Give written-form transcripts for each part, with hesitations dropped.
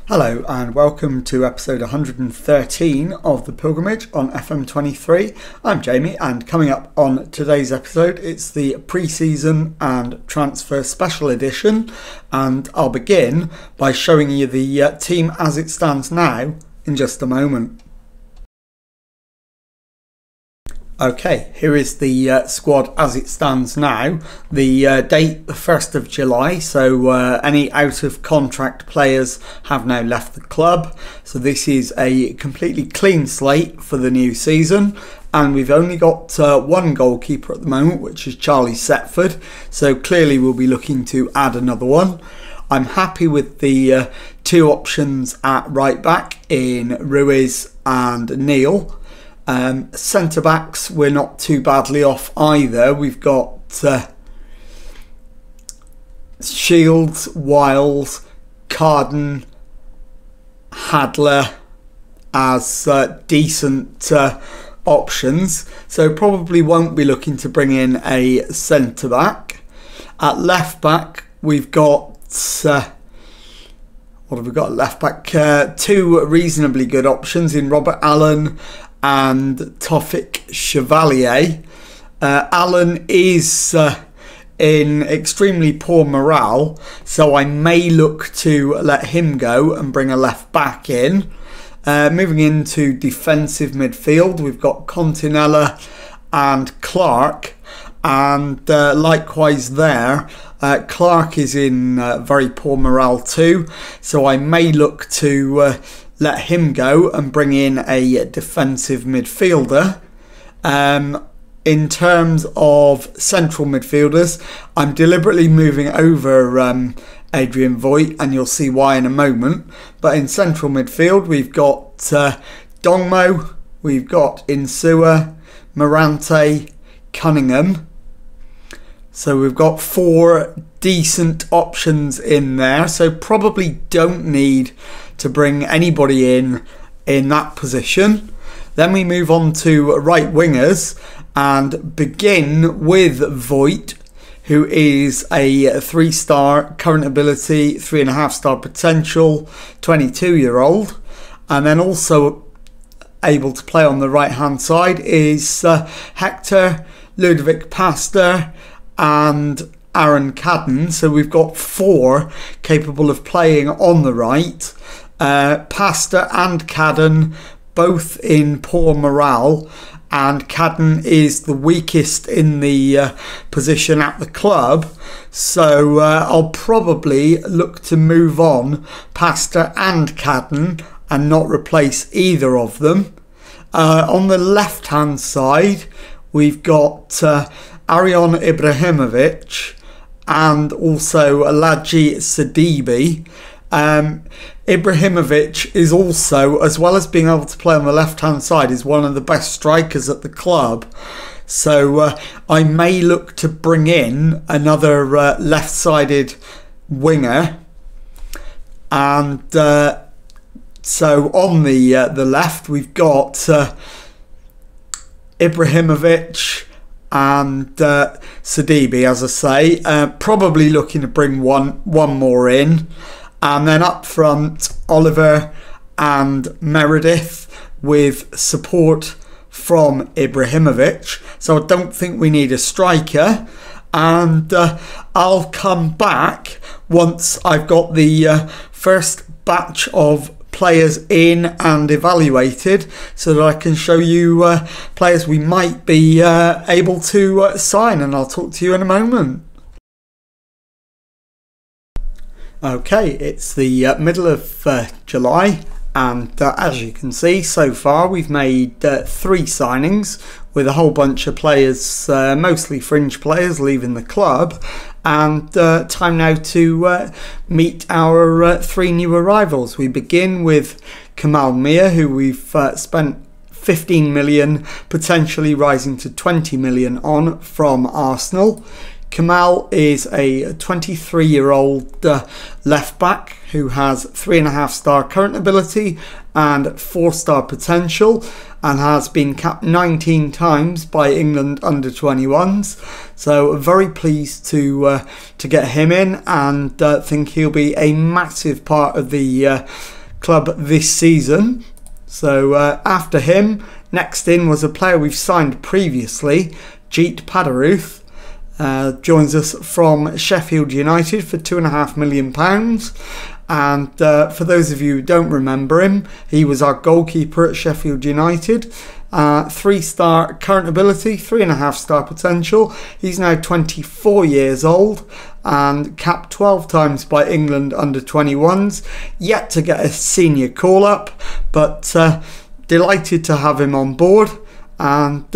Hello and welcome to episode 113 of The Pilgrimage on FM23. I'm Jamie, and coming up on today's episode it's the pre-season and transfer special edition, and I'll begin by showing you the team as it stands now in just a moment. Okay, here is the squad as it stands now. The date, the 1st of July, so any out of contract players have now left the club. So this is a completely clean slate for the new season. And we've only got one goalkeeper at the moment, which is Charlie Setford. So clearly we'll be looking to add another one. I'm happy with the two options at right back in Ruiz and Neil. Centre backs, we're not too badly off either. We've got Shields, Wiles, Carden, Hadler as decent options, so probably won't be looking to bring in a centre back. At left back we've got what have we got at left back? Two reasonably good options in Robert Allen and Tofik Chevalier. Allen is in extremely poor morale, so I may look to let him go and bring a left back in. Moving into defensive midfield, we've got Continella and Clark, and likewise there, Clark is in very poor morale too, so I may look to let him go and bring in a defensive midfielder. In terms of central midfielders, I'm deliberately moving over Adrian Voigt, and you'll see why in a moment. But in central midfield, we've got Dongmo, we've got Insua, Morante, Cunningham. So we've got four decent options in there, so probably don't need to bring anybody in that position. Then we move on to right wingers and begin with Voigt, who is a 3-star current ability, 3.5-star potential, 22-year-old. And then also able to play on the right hand side is Hector, Ludovic Pastor and Aaron Cadden. So we've got four capable of playing on the right. Pastor and Cadden both in poor morale, and Cadden is the weakest in the position at the club, so I'll probably look to move on Pastor and Cadden and not replace either of them. On the left hand side we've got Arion Ibrahimovic and also Alaji Sidibe. Ibrahimovic is also, as well as being able to play on the left hand side, is one of the best strikers at the club, so I may look to bring in another left sided winger. And so on the left we've got Ibrahimovic and Sidibe, as I say, probably looking to bring one more in. And then up front, Oliver and Meredith with support from Ibrahimovic. So I don't think we need a striker. And I'll come back once I've got the first batch of players in and evaluated, so that I can show you players we might be able to sign. And I'll talk to you in a moment. Okay, it's the middle of July, and as you can see, so far we've made 3 signings with a whole bunch of players, mostly fringe players, leaving the club, and time now to meet our 3 new arrivals. We begin with Kamal Mir, who we've spent 15 million, potentially rising to 20 million on from Arsenal. Kamal is a 23-year-old left back who has 3.5-star current ability and 4-star potential, and has been capped 19 times by England under-21s. So very pleased to get him in, and think he'll be a massive part of the club this season. So after him, next in was a player we've signed previously, Jeet Padaruth. Joins us from Sheffield United for £2.5 million. And for those of you who don't remember him, he was our goalkeeper at Sheffield United. 3-star current ability, 3.5-star potential. He's now 24 years old and capped 12 times by England under-21s. Yet to get a senior call-up, but delighted to have him on board, and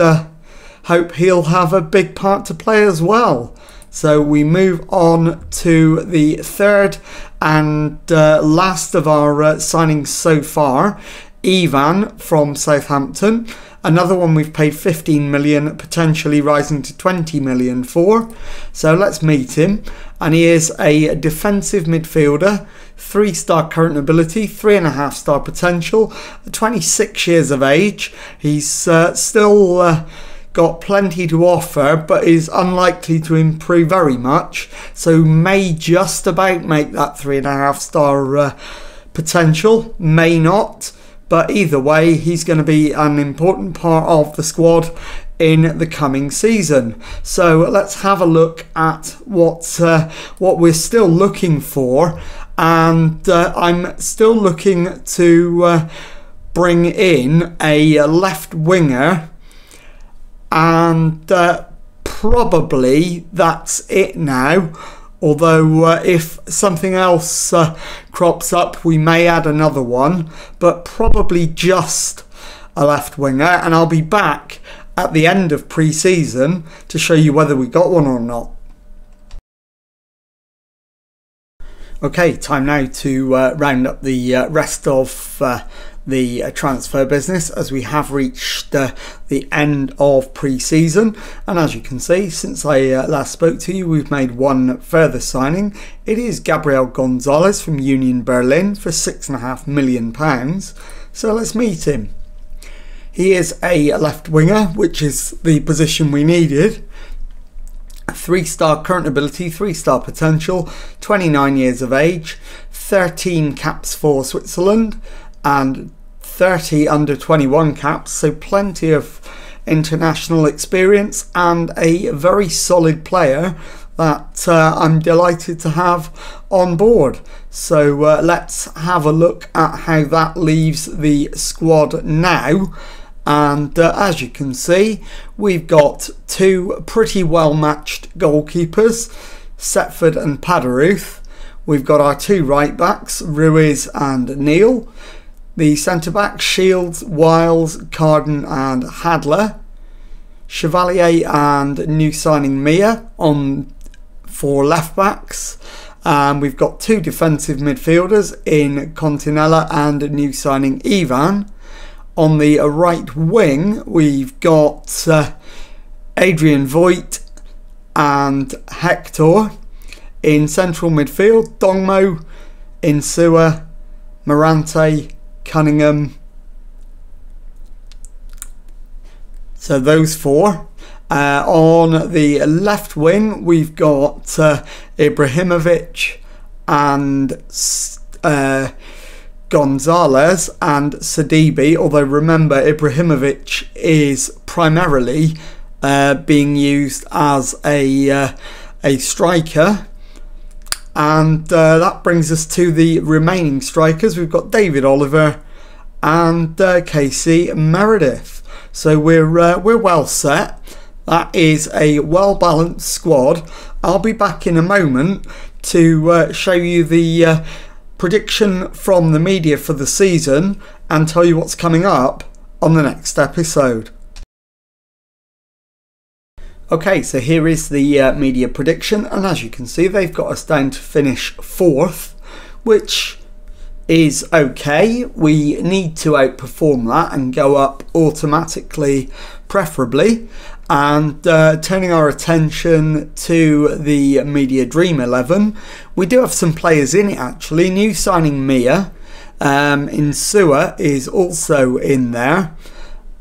hope he'll have a big part to play as well. So we move on to the third and last of our signings so far, Ivan from Southampton. Another one we've paid 15 million, potentially rising to 20 million for. So let's meet him. And he is a defensive midfielder, 3-star current ability, 3.5-star potential, 26 years of age. He's still got plenty to offer, but is unlikely to improve very much, so may just about make that 3.5-star potential, may not, but either way he's going to be an important part of the squad in the coming season. So let's have a look at what we're still looking for, and I'm still looking to bring in a left winger, and probably that's it now, although if something else crops up we may add another one, but probably just a left winger, and I'll be back at the end of pre-season to show you whether we got one or not. Okay, time now to round up the rest of the transfer business, as we have reached the end of pre-season, and as you can see, since I last spoke to you, we've made one further signing. It is Gabriel Gonzalez from Union Berlin for £6.5 million. So let's meet him. He is a left winger, which is the position we needed. 3-star current ability, 3-star potential, 29 years of age, 13 caps for Switzerland and 30 under-21 caps, so plenty of international experience, and a very solid player that I'm delighted to have on board. So let's have a look at how that leaves the squad now. And as you can see, we've got two pretty well matched goalkeepers, Setford and Padaruth. We've got our two right backs, Ruiz and Neal. The centre backs, Shields, Wiles, Carden and Hadler. Chevalier and new signing Mia on for left backs. We've got two defensive midfielders in Continella and new signing Ivan. On the right wing, we've got Adrian Voigt and Hector. In central midfield, Dongmo, Insua, Morante, Cunningham. So those four. On the left wing, we've got Ibrahimovic and Gonzalez and Sidibe, although remember Ibrahimovic is primarily being used as a striker. And that brings us to the remaining strikers. We've got David Oliver and Casey Meredith. So we're well set. That is a well balanced squad. I'll be back in a moment to show you the prediction from the media for the season and tell you what's coming up on the next episode. Okay, so here is the media prediction, and as you can see, they've got us down to finish 4th, which is okay. We need to outperform that and go up automatically, preferably. And turning our attention to the Media Dream 11, we do have some players in it actually. New signing Mia, Insua is also in there,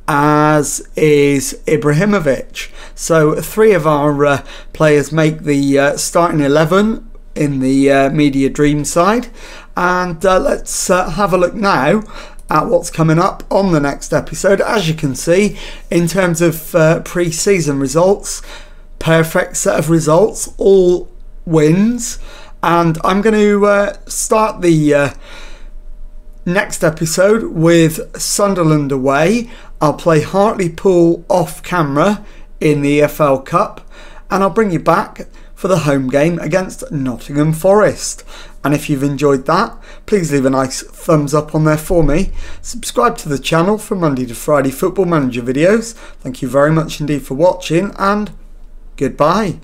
as is Ibrahimovic. So 3 of our players make the starting 11 in the Media Dream side. And let's have a look now at what's coming up on the next episode. As you can see, in terms of pre-season results, perfect set of results, all wins. And I'm going to start the next episode with Sunderland away. I'll play Hartlepool off camera in the EFL Cup, and I'll bring you back for the home game against Nottingham Forest. And if you've enjoyed that, please leave a nice thumbs up on there for me. Subscribe to the channel for Monday to Friday Football Manager videos. Thank you very much indeed for watching, and goodbye.